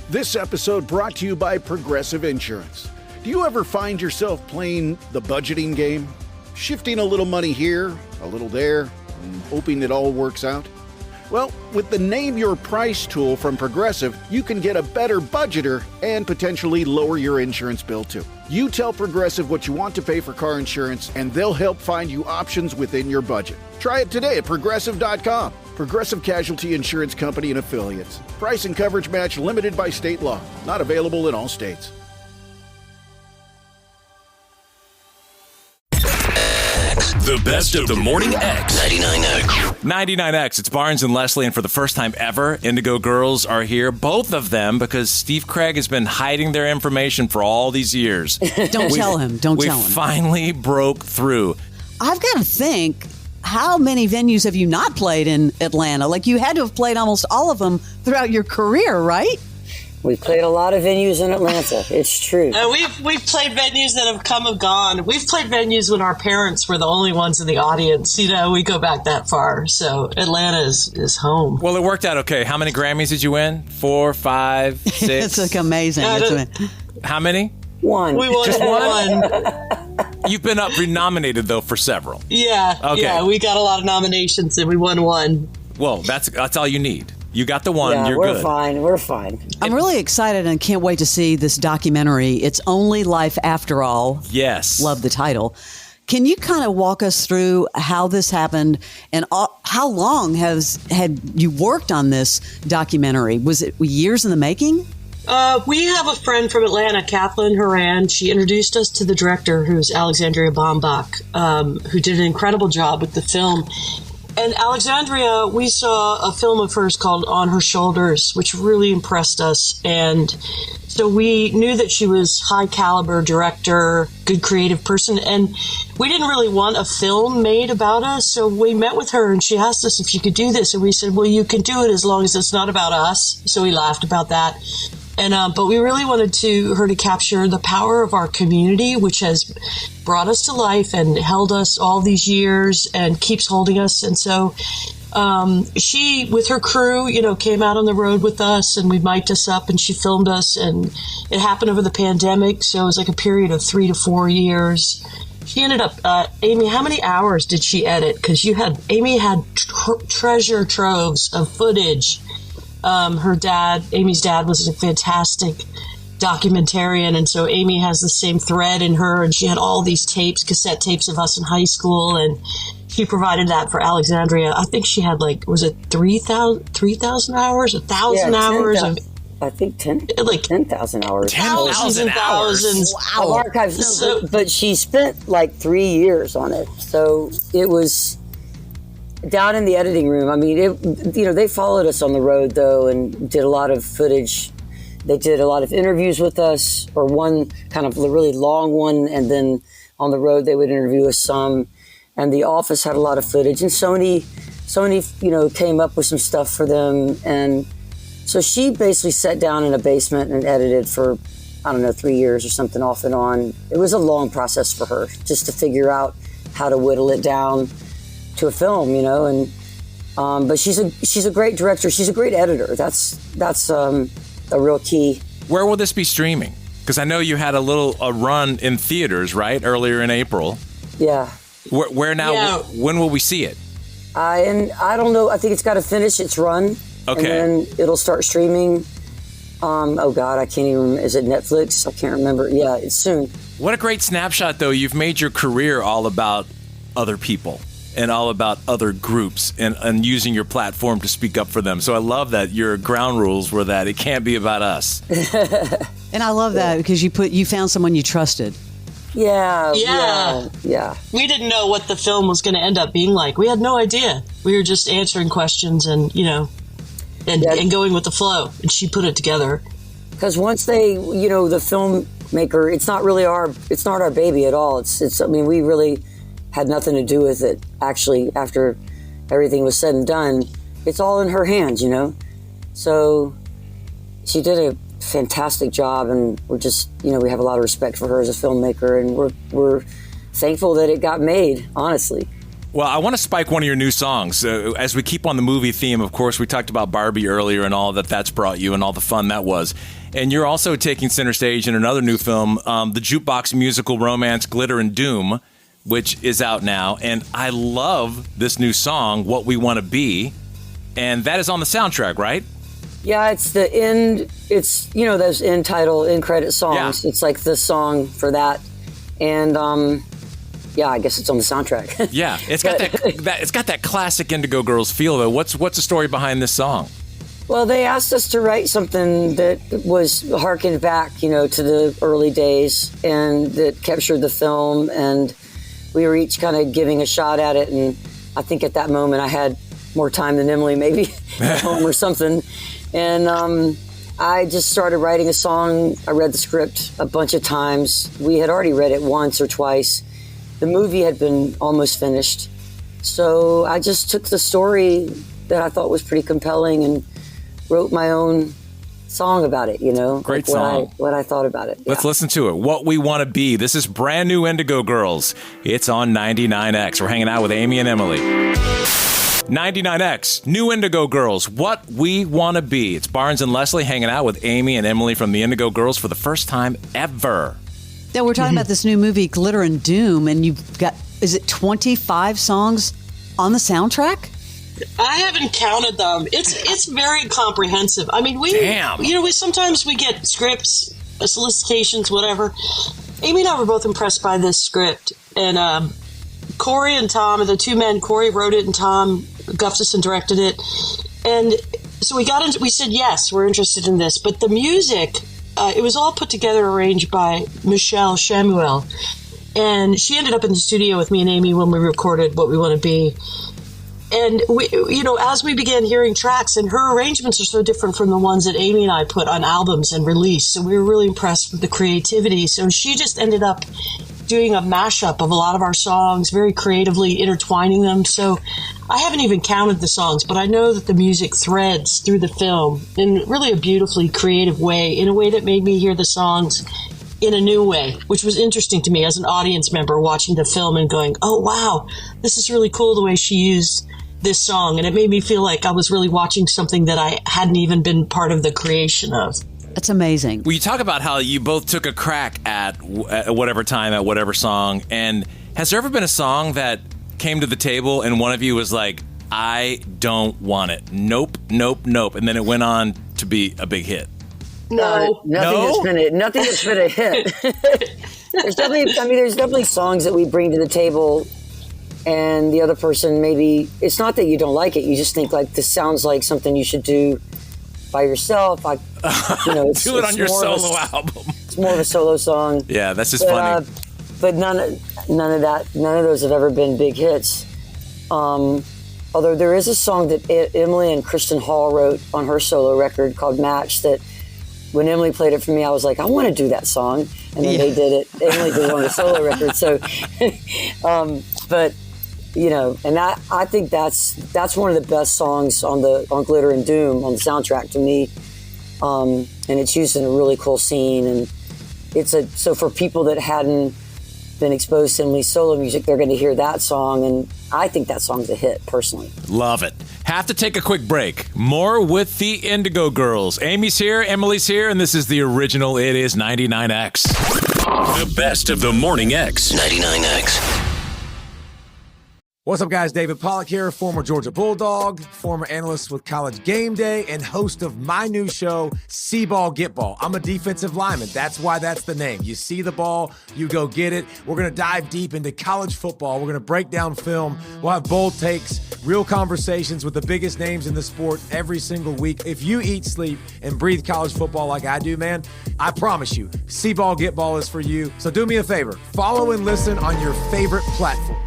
This episode brought to you by Progressive Insurance. Do you ever find yourself playing the budgeting game? Shifting a little money here, a little there, and hoping it all works out? Well, with the Name Your Price tool from Progressive, you can get a better budgeter and potentially lower your insurance bill too. You tell Progressive what you want to pay for car insurance, and they'll help find you options within your budget. Try it today at Progressive.com. Progressive Casualty Insurance Company and Affiliates. Price and coverage match limited by state law. Not available in all states. The best of the Morning X. 99X. 99X. It's Barnes and Leslie, and for the first time ever, Indigo Girls are here. Both of them, because Steve Craig has been hiding their information for all these years. Don't tell him. Don't tell him. We finally broke through. I've got to think, how many venues have you not played in Atlanta? Like, you had to have played almost all of them throughout your career, right? We played a lot of venues in Atlanta. It's true. We've played venues that have come and gone. We've played venues when our parents were the only ones in the audience. You know, we go back that far. So Atlanta is home. Well, it worked out okay. How many Grammys did you win? 4, 5, 6? It's like amazing. How many? One. We won Just one. You've been renominated, though, for several. Yeah. Okay. Yeah, we got a lot of nominations and we won one. Well, that's all you need. You got the one. Yeah, you're we're good. fine. We're fine. I'm really excited and can't wait to see this documentary. It's Only Life After All. Yes. Love the title. Can you kind of walk us through how this happened and how long had you worked on this documentary? Was it years in the making? We have a friend from Atlanta, Kathleen Horan. She introduced us to the director, who's Alexandria Bombach, who did an incredible job with the film. And Alexandria, we saw a film of hers called On Her Shoulders, which really impressed us. And so we knew that she was high caliber director, good creative person. And we didn't really want a film made about us. So we met with her and she asked us if she could do this. And we said, well, you can do it as long as it's not about us. So we laughed about that. And but we really wanted her to capture the power of our community, which has brought us to life and held us all these years and keeps holding us. And so she, with her crew, came out on the road with us and we mic'd us up and she filmed us. And it happened over the pandemic, so it was like a period of 3 to 4 years. She ended up, Amy, how many hours did she edit? Because Amy had treasure troves of footage. Amy's dad was a fantastic documentarian, and so Amy has the same thread in her, and she had all these cassette tapes of us in high school, and she provided that for Alexandria. I think she had 3,000 hours, 1,000 hours of... I think 10,000 hours. 10,000 hours? Wow. Of archives. But she spent 3 years on it, so it was... down in the editing room. I mean, they followed us on the road, though, and did a lot of footage. They did a lot of interviews with us, or one kind of really long one, and then on the road they would interview us some. And the office had a lot of footage, and Sony, came up with some stuff for them. And so she basically sat down in a basement and edited for, 3 years or something off and on. It was a long process for her just to figure out how to whittle it down to a film, and but she's a great director. She's a great editor. That's a real key. Where will this be streaming? Because I know you had a run in theaters, right, earlier in April. Yeah. Where now? Yeah. When will we see it? I don't know. I think it's got to finish its run. Okay. And then it'll start streaming. Oh God, I can't even remember. Is it Netflix? I can't remember. Yeah, it's soon. What a great snapshot, though. You've made your career all about other people and all about other groups and using your platform to speak up for them. So I love that your ground rules were that it can't be about us. And I love that because you found someone you trusted. Yeah. We didn't know what the film was going to end up being like. We had no idea. We were just answering questions and going with the flow. And she put it together. Because once the filmmaker, it's not our baby at all. We really had nothing to do with it. Actually, after everything was said and done, it's all in her hands, So she did a fantastic job, and we're just, we have a lot of respect for her as a filmmaker, and we're thankful that it got made, honestly. Well, I want to spike one of your new songs. As we keep on the movie theme, of course, we talked about Barbie earlier and all that's brought you and all the fun that was. And you're also taking center stage in another new film, the jukebox musical romance Glitter and Doom, which is out now. And I love this new song, What We Want to Be. And that is on the soundtrack, right? Yeah, it's the end. It's, those end title, end credit songs. Yeah. It's like the song for that. And, yeah, I guess it's on the soundtrack. Yeah, it's got it's got that classic Indigo Girls feel, though. What's the story behind this song? Well, they asked us to write something that was harkened back, to the early days and that captured the film. And we were each kind of giving a shot at it. And I think at that moment I had more time than Emily, maybe at home or something. And I just started writing a song. I read the script a bunch of times. We had already read it once or twice. The movie had been almost finished. So I just took the story that I thought was pretty compelling and wrote my own song about it, Great song. What I thought about it. Let's listen to it. What We Want to Be. This is brand new Indigo Girls. It's on 99X. We're hanging out with Amy and Emily. 99X, new Indigo Girls, What We Want to Be. It's Barnes and Leslie hanging out with Amy and Emily from the Indigo Girls for the first time ever. Yeah, we're talking about this new movie, Glitter and Doom, and you've got, is it 25 songs on the soundtrack? I haven't counted them. It's very comprehensive. I mean, we sometimes we get scripts, solicitations, whatever. Amy and I were both impressed by this script, and Corey and Tom are the two men. Corey wrote it, and Tom Gustafson directed it. And so we said, yes, we're interested in this. But the music, it was all put together, arranged by Michelle Shemuel. And she ended up in the studio with me and Amy when we recorded What We Want to Be. And we, as we began hearing tracks, and her arrangements are so different from the ones that Amy and I put on albums and released. So we were really impressed with the creativity. So she just ended up doing a mashup of a lot of our songs, very creatively intertwining them. So I haven't even counted the songs, but I know that the music threads through the film in really a beautifully creative way, in a way that made me hear the songs in a new way, which was interesting to me as an audience member watching the film and going, oh, wow, this is really cool the way she used this song. And it made me feel like I was really watching something that I hadn't even been part of the creation of. That's amazing. Well, you talk about how you both took a crack at whatever time, at whatever song. And has there ever been a song that came to the table and one of you was like, I don't want it. Nope, nope, nope. And then it went on to be a big hit. No. Nothing that's been a hit. There's definitely songs that we bring to the table and the other person maybe, it's not that you don't like it, you just think like this sounds like something you should do by yourself. Do it on your solo album. It's more of a solo song. Yeah, that's just funny. But none of those have ever been big hits. Although there is a song that Emily and Kristen Hall wrote on her solo record called Match that when Emily played it for me, I was like, I want to do that song. And then they did it. Emily did it on the solo record. So, but, and I think that's one of the best songs on Glitter and Doom on the soundtrack to me. And it's used in a really cool scene. And so for people that hadn't been exposed to Emily's solo music, they're going to hear that song. And I think that song's a hit, personally. Love it. Have to take a quick break. More with the Indigo Girls. Amy's here, Emily's here, and this is the original. It is 99X. The best of the Morning X. 99X. What's up, guys? David Pollack here, former Georgia Bulldog, former analyst with College Game Day, and host of my new show, See Ball, Get Ball. I'm a defensive lineman. That's why that's the name. You see the ball, you go get it. We're going to dive deep into college football. We're going to break down film. We'll have bold takes, real conversations with the biggest names in the sport every single week. If you eat, sleep, and breathe college football like I do, man, I promise you, See Ball, Get Ball is for you. So do me a favor. Follow and listen on your favorite platform.